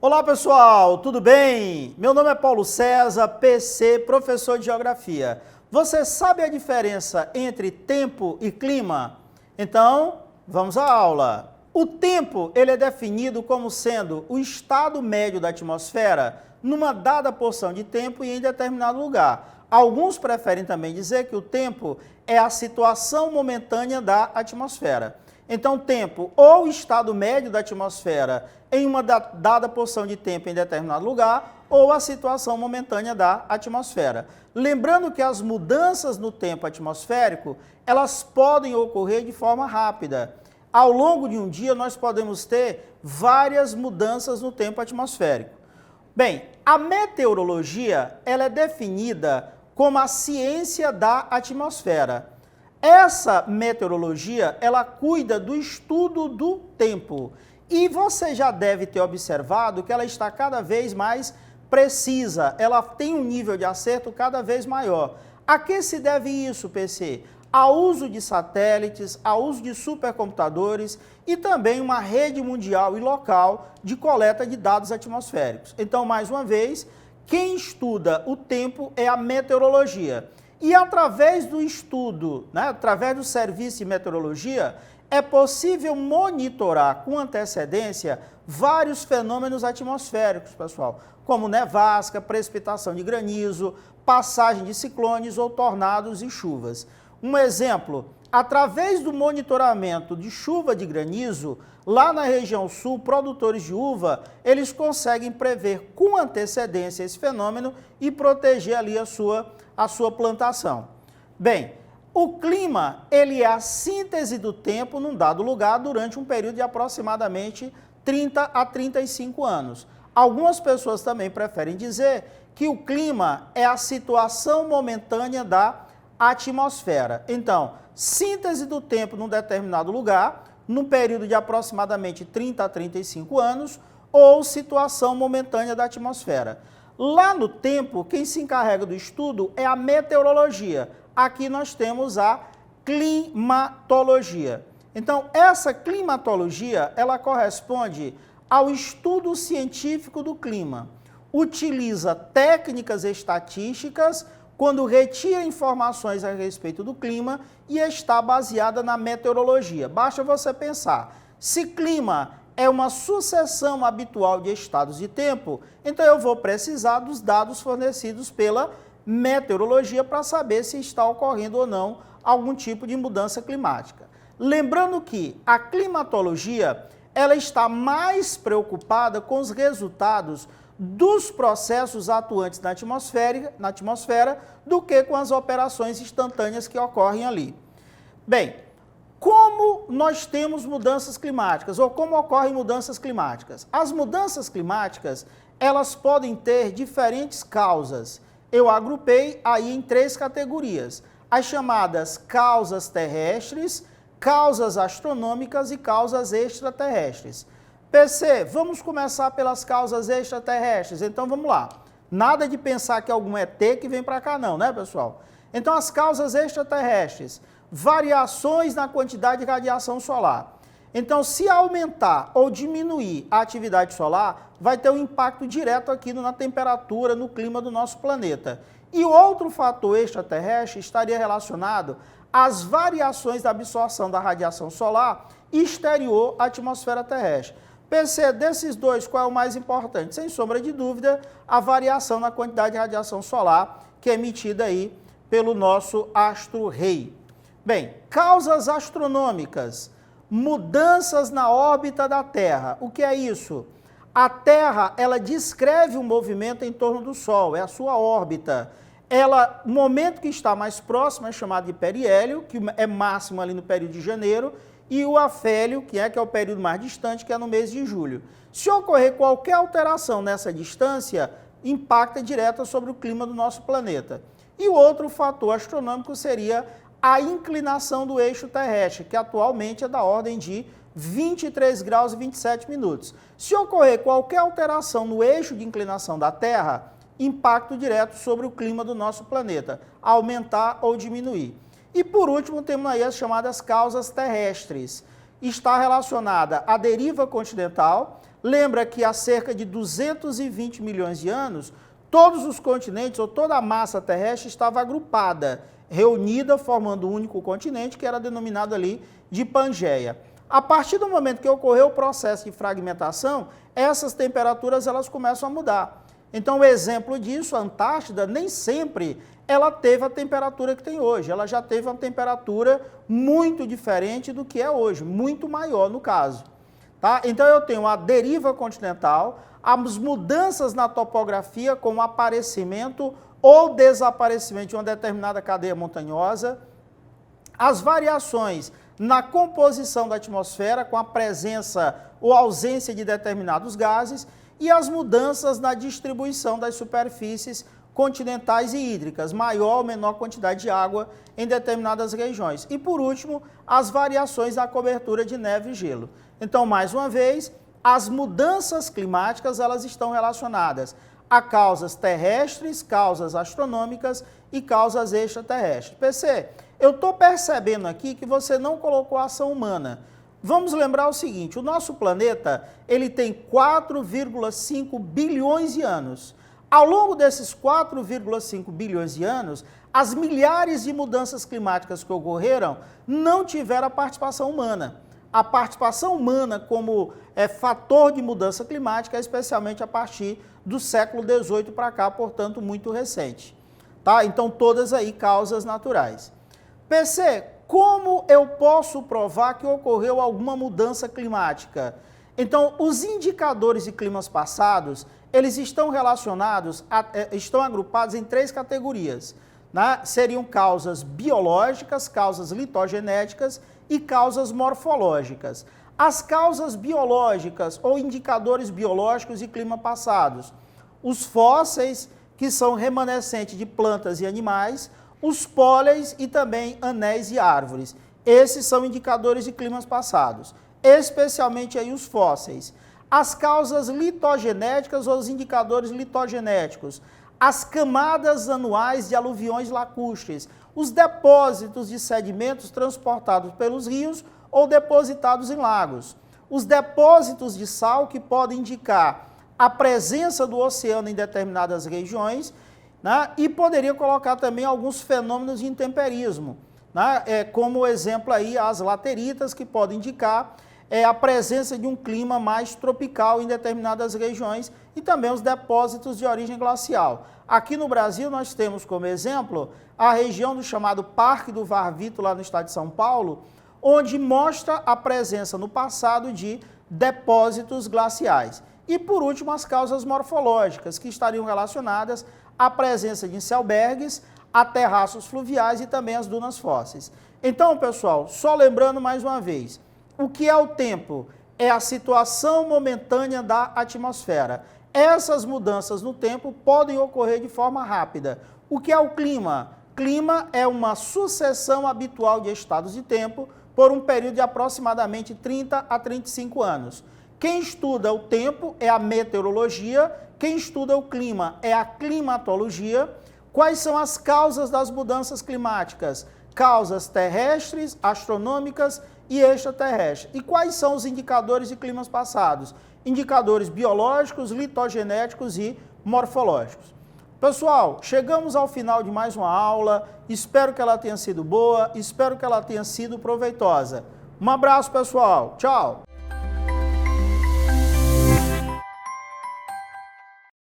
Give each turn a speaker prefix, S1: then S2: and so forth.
S1: Olá pessoal, tudo bem? Meu nome é Paulo César, PC, professor de Geografia. Você sabe a diferença entre tempo e clima? Então, vamos à aula. O tempo ele é definido como sendo o estado médio da atmosfera numa dada porção de tempo e em determinado lugar. Alguns preferem também dizer que o tempo é a situação momentânea da atmosfera. Então, tempo ou estado médio da atmosfera em uma dada porção de tempo em determinado lugar ou a situação momentânea da atmosfera. Lembrando que as mudanças no tempo atmosférico, elas podem ocorrer de forma rápida. Ao longo de um dia, nós podemos ter várias mudanças no tempo atmosférico. Bem, a meteorologia, ela é definida como a ciência da atmosfera. Essa meteorologia, ela cuida do estudo do tempo. E você já deve ter observado que ela está cada vez mais precisa, ela tem um nível de acerto cada vez maior. A que se deve isso, PC? Ao uso de satélites, ao uso de supercomputadores e também uma rede mundial e local de coleta de dados atmosféricos. Então, mais uma vez, quem estuda o tempo é a meteorologia. E através do estudo, através do serviço de meteorologia, é possível monitorar com antecedência vários fenômenos atmosféricos, pessoal, como nevasca, precipitação de granizo, passagem de ciclones ou tornados e chuvas. Um exemplo, através do monitoramento de chuva de granizo, lá na região sul, produtores de uva, eles conseguem prever com antecedência esse fenômeno e proteger ali a sua plantação. Bem, o clima, ele é a síntese do tempo num dado lugar durante um período de aproximadamente 30 a 35 anos. Algumas pessoas também preferem dizer que o clima é a situação momentânea da atmosfera. Então, síntese do tempo num determinado lugar, num período de aproximadamente 30 a 35 anos, ou situação momentânea da atmosfera. Lá no tempo, quem se encarrega do estudo é a meteorologia. Aqui nós temos a climatologia. Então, essa climatologia, ela corresponde ao estudo científico do clima. Utiliza técnicas estatísticas quando retira informações a respeito do clima e está baseada na meteorologia. Basta você pensar, se clima é uma sucessão habitual de estados de tempo, então eu vou precisar dos dados fornecidos pela meteorologia para saber se está ocorrendo ou não algum tipo de mudança climática. Lembrando que a climatologia, ela está mais preocupada com os resultados dos processos atuantes na atmosfera do que com as operações instantâneas que ocorrem ali. Bem, como nós temos mudanças climáticas ou como ocorrem mudanças climáticas? As mudanças climáticas, elas podem ter diferentes causas. Eu agrupei aí em 3 categorias, as chamadas causas terrestres, causas astronômicas e causas extraterrestres. PC, vamos começar pelas causas extraterrestres, então vamos lá. Nada de pensar que algum ET que vem para cá não, né, pessoal? Então as causas extraterrestres, variações na quantidade de radiação solar. Então, se aumentar ou diminuir a atividade solar, vai ter um impacto direto aqui na temperatura, no clima do nosso planeta. E outro fator extraterrestre estaria relacionado às variações da absorção da radiação solar exterior à atmosfera terrestre. PC, desses dois, qual é o mais importante? Sem sombra de dúvida, a variação na quantidade de radiação solar que é emitida aí pelo nosso astro-rei. Bem, causas astronômicas. Mudanças na órbita da Terra. O que é isso? A Terra, ela descreve o movimento em torno do Sol, é a sua órbita. O momento que está mais próximo é chamado de periélio, que é máximo ali no período de janeiro, e o afélio, que é o período mais distante, que é no mês de julho. Se ocorrer qualquer alteração nessa distância, impacta direta sobre o clima do nosso planeta. E o outro fator astronômico seria a inclinação do eixo terrestre, que atualmente é da ordem de 23 graus e 27 minutos. Se ocorrer qualquer alteração no eixo de inclinação da Terra, impacto direto sobre o clima do nosso planeta, aumentar ou diminuir. E por último, temos aí as chamadas causas terrestres. Está relacionada à deriva continental. lembra que há cerca de 220 milhões de anos, todos os continentes ou toda a massa terrestre estava agrupada, reunida, formando um único continente, que era denominado ali de Pangeia. A partir do momento que ocorreu o processo de fragmentação, essas temperaturas elas começam a mudar. Então, o exemplo disso, a Antártida, nem sempre ela teve a temperatura que tem hoje. Ela já teve uma temperatura muito diferente do que é hoje, muito maior no caso. Tá? Então, eu tenho a deriva continental, as mudanças na topografia, como aparecimento ou desaparecimento de uma determinada cadeia montanhosa, as variações na composição da atmosfera, com a presença ou ausência de determinados gases, e as mudanças na distribuição das superfícies continentais e hídricas, maior ou menor quantidade de água em determinadas regiões. E, por último, as variações na cobertura de neve e gelo. Então, mais uma vez, as mudanças climáticas elas estão relacionadas a causas terrestres, causas astronômicas e causas extraterrestres. PC, eu estou percebendo aqui que você não colocou a ação humana. Vamos lembrar o seguinte, o nosso planeta ele tem 4,5 bilhões de anos. Ao longo desses 4,5 bilhões de anos, as milhares de mudanças climáticas que ocorreram não tiveram a participação humana. A participação humana como fator de mudança climática, especialmente a partir do século XVIII para cá, portanto, muito recente. Tá? Então, todas aí causas naturais. PC, como eu posso provar que ocorreu alguma mudança climática? Então, os indicadores de climas passados, eles estão relacionados, estão agrupados em 3 categorias. Né? Seriam causas biológicas, causas litogenéticas e causas morfológicas. As causas biológicas ou indicadores biológicos de clima passados, os fósseis, que são remanescentes de plantas e animais, os pólenes e também anéis de árvores. Esses são indicadores de climas passados, especialmente aí os fósseis. As causas litogenéticas ou os indicadores litogenéticos, as camadas anuais de aluviões lacustres, os depósitos de sedimentos transportados pelos rios ou depositados em lagos, os depósitos de sal que podem indicar a presença do oceano em determinadas regiões, né? E poderia colocar também alguns fenômenos de intemperismo, né? Como exemplo aí as lateritas, que podem indicar a presença de um clima mais tropical em determinadas regiões, e também os depósitos de origem glacial. Aqui no Brasil nós temos como exemplo a região do chamado Parque do Varvito, lá no estado de São Paulo, onde mostra a presença no passado de depósitos glaciais. E por último as causas morfológicas, que estariam relacionadas à presença de icebergs, a terraços fluviais e também as dunas fósseis. Então, pessoal, só lembrando mais uma vez, o que é o tempo? É a situação momentânea da atmosfera. Essas mudanças no tempo podem ocorrer de forma rápida. O que é o clima? Clima é uma sucessão habitual de estados de tempo por um período de aproximadamente 30 a 35 anos. Quem estuda o tempo é a meteorologia, quem estuda o clima é a climatologia. Quais são as causas das mudanças climáticas? Causas terrestres, astronômicas e extraterrestres. E quais são os indicadores de climas passados? Indicadores biológicos, litogenéticos e morfológicos. Pessoal, chegamos ao final de mais uma aula, espero que ela tenha sido boa, espero que ela tenha sido proveitosa. Um abraço, pessoal. Tchau!